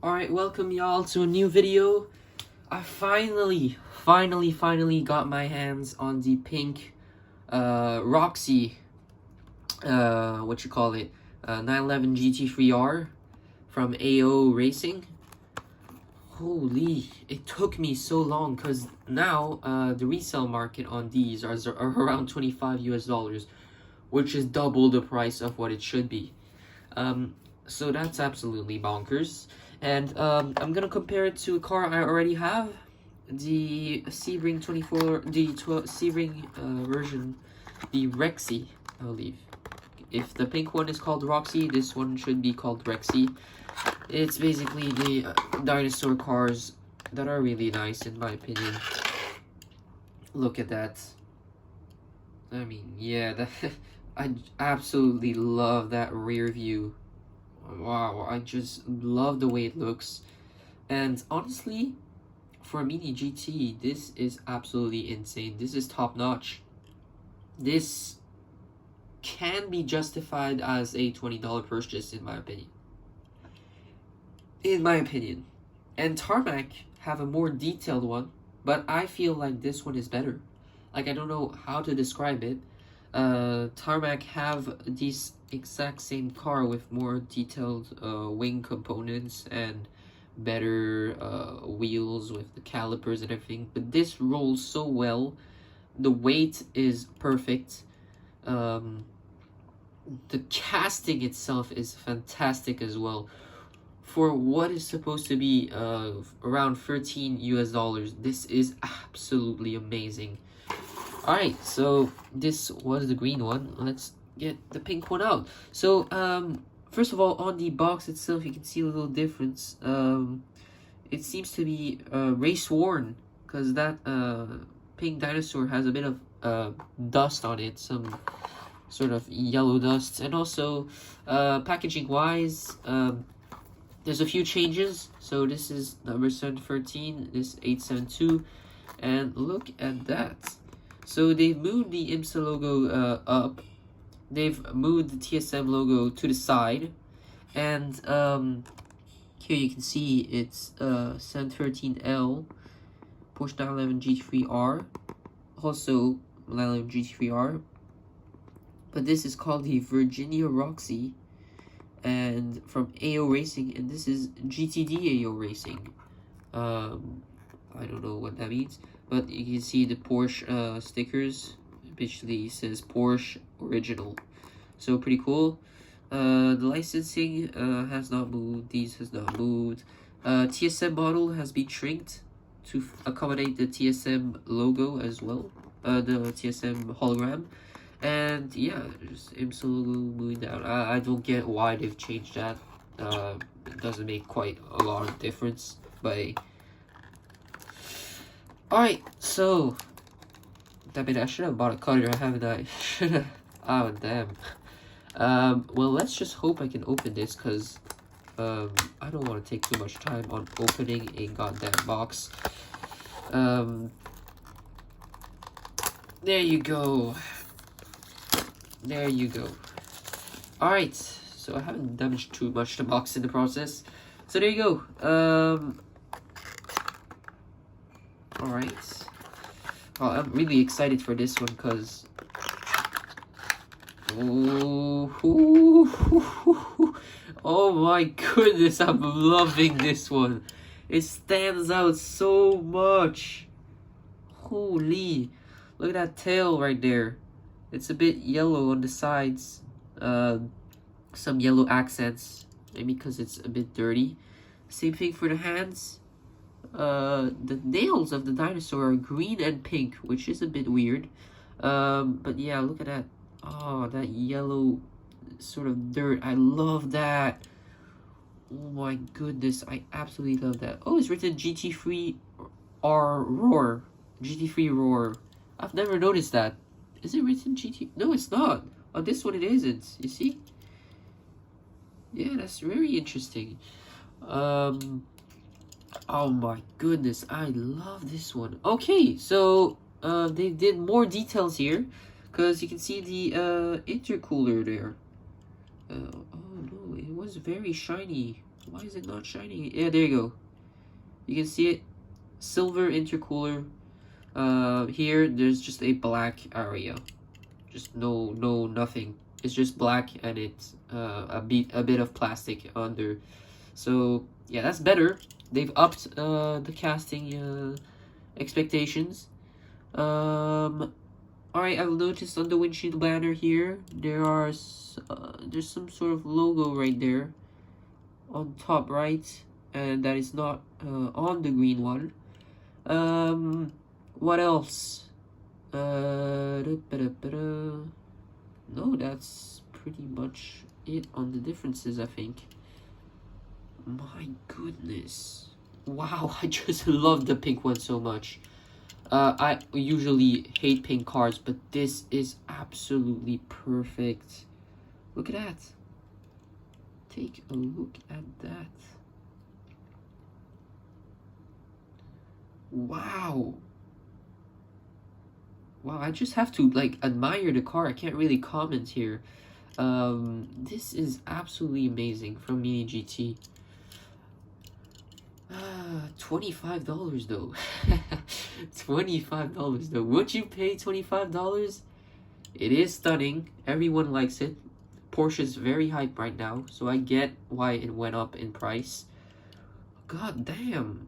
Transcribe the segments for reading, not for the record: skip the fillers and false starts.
Alright, welcome y'all to a new video. I finally got my hands on the pink Roxy 911 GT3R from AO Racing. Holy, it took me so long because now the resale market on these are around $25 US, which is double the price of what it should be. So that's absolutely bonkers. And I'm gonna compare it to a car I already have, the Sebring 24, the Sebring version, the Rexy, I believe. If the pink one is called Roxy, this one should be called Rexy. It's basically the dinosaur cars that are really nice in my opinion. Look at that. I mean, yeah, I absolutely love that rear view. Wow, I just love the way it looks. And honestly, for a mini GT, this is absolutely insane. This is top notch. This can be justified as a $20 purchase in my opinion. And Tarmac have a more detailed one, but I feel like this one is better. Like, I don't know how to describe it. Tarmac have this exact same car with more detailed wing components and better wheels with the calipers and everything, but this rolls so well. The weight is perfect. The casting itself is fantastic as well. For what is supposed to be around $13 US, this is absolutely amazing. Alright, so this was the green one. Let's get the pink one out. So, first of all, on the box itself, you can see a little difference. It seems to be race worn, because that pink dinosaur has a bit of dust on it, some sort of yellow dust. And also, packaging wise, there's a few changes. So this is number 713, this 872, and look at that. So they've moved the IMSA logo up. They've moved the TSM logo to the side. And here you can see it's 713L, Porsche 911 GT3R, also 911 GT3R. But this is called the Virginia Roxy, and from AO Racing, and this is GTD AO Racing. I don't know what that means, but you can see the Porsche stickers. Basically says Porsche Original, so pretty cool. The licensing has not moved. These has not moved. TSM model has been shrinked to accommodate the TSM logo as well, the TSM hologram. And yeah, just IMSA logo moving down. I don't get why they've changed that. It doesn't make quite a lot of difference, but alright, so damn it, I should have bought a cutter, haven't I? Oh damn. Well, let's just hope I can open this, because I don't want to take too much time on opening a goddamn box. There you go. There you go. Alright, so I haven't damaged too much the box in the process. So there you go. Alright. Well, I'm really excited for this one because oh my goodness, I'm loving this one. It stands out so much. Holy, look at that tail right there. It's a bit yellow on the sides. Some yellow accents, maybe because it's a bit dirty. Same thing for the hands. The nails of the dinosaur are green and pink, which is a bit weird. But yeah, look at that. Oh, that yellow sort of dirt. I love that. Oh my goodness, I absolutely love that. Oh, it's written GT3R Roar. GT3 Roar. I've never noticed that. Is it written GT? No, it's not. On this one it isn't. You see? Yeah, that's very interesting. Oh my goodness, I love this one. Okay, so they did more details here, because you can see the intercooler there. Oh no, it was very shiny. Why is it not shining? Yeah, there you go. You can see it. Silver intercooler. Here there's just a black area. Just nothing. It's just black and it's a bit of plastic under. So yeah, that's better. They've upped the casting expectations. Alright, I've noticed on the windshield banner here there's some sort of logo right there on top right, and that is not on the green one. What else? No, that's pretty much it on the differences, I think. My goodness. Wow, I just love the pink one so much. I usually hate pink cars, but this is absolutely perfect. Look at that. Take a look at that. Wow. Wow, I just have to like admire the car. I can't really comment here. This is absolutely amazing from Mini GT. $25 though. $25 though. Would you pay $25? It is stunning. Everyone likes it. Porsche's very hyped right now, so I get why it went up in price. God damn.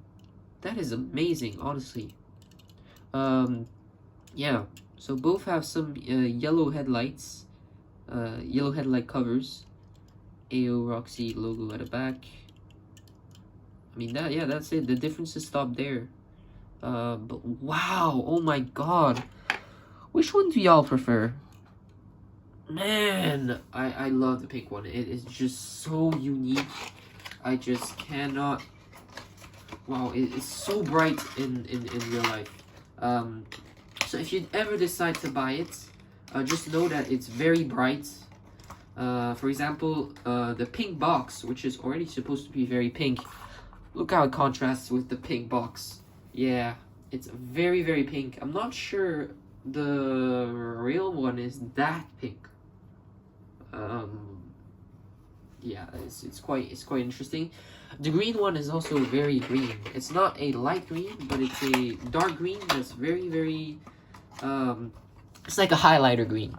That is amazing, honestly. Yeah. So both have some yellow headlights. Yellow headlight covers. AO Roxy logo at the back. I mean, that's it. The differences stop there. But wow, oh my god. Which one do y'all prefer? Man, I love the pink one. It is just so unique. I just cannot. Wow, it is so bright in real life. So if you ever decide to buy it, just know that it's very bright. For example, the pink box, which is already supposed to be very pink. Look how it contrasts with the pink box. Yeah, it's very, very pink. I'm not sure the real one is that pink. Yeah, it's quite interesting. The green one is also very green. It's not a light green, but it's a dark green that's very, very it's like a highlighter green.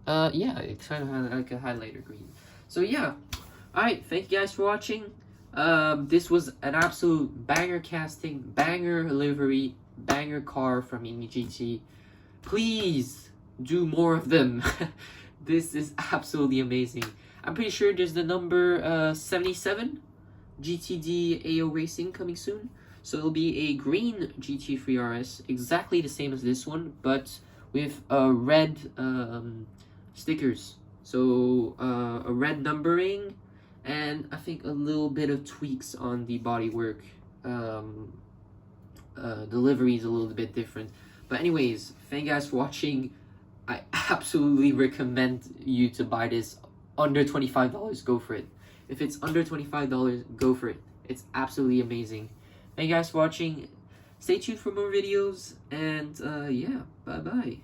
Yeah, it's kind of like a highlighter green. So yeah, alright, thank you guys for watching. This was an absolute banger casting, banger livery, banger car from Mini GT. Please do more of them. This is absolutely amazing. I'm pretty sure there's the number 77 GTD AO Racing coming soon. So it'll be a green GT3 RS, exactly the same as this one, but with red stickers. So a red numbering, and I think a little bit of tweaks on the bodywork. The livery is a little bit different. But anyways, thank you guys for watching. I absolutely recommend you to buy this. Under $25, go for it. If it's under $25, go for it. It's absolutely amazing. Thank you guys for watching. Stay tuned for more videos, and yeah, bye bye.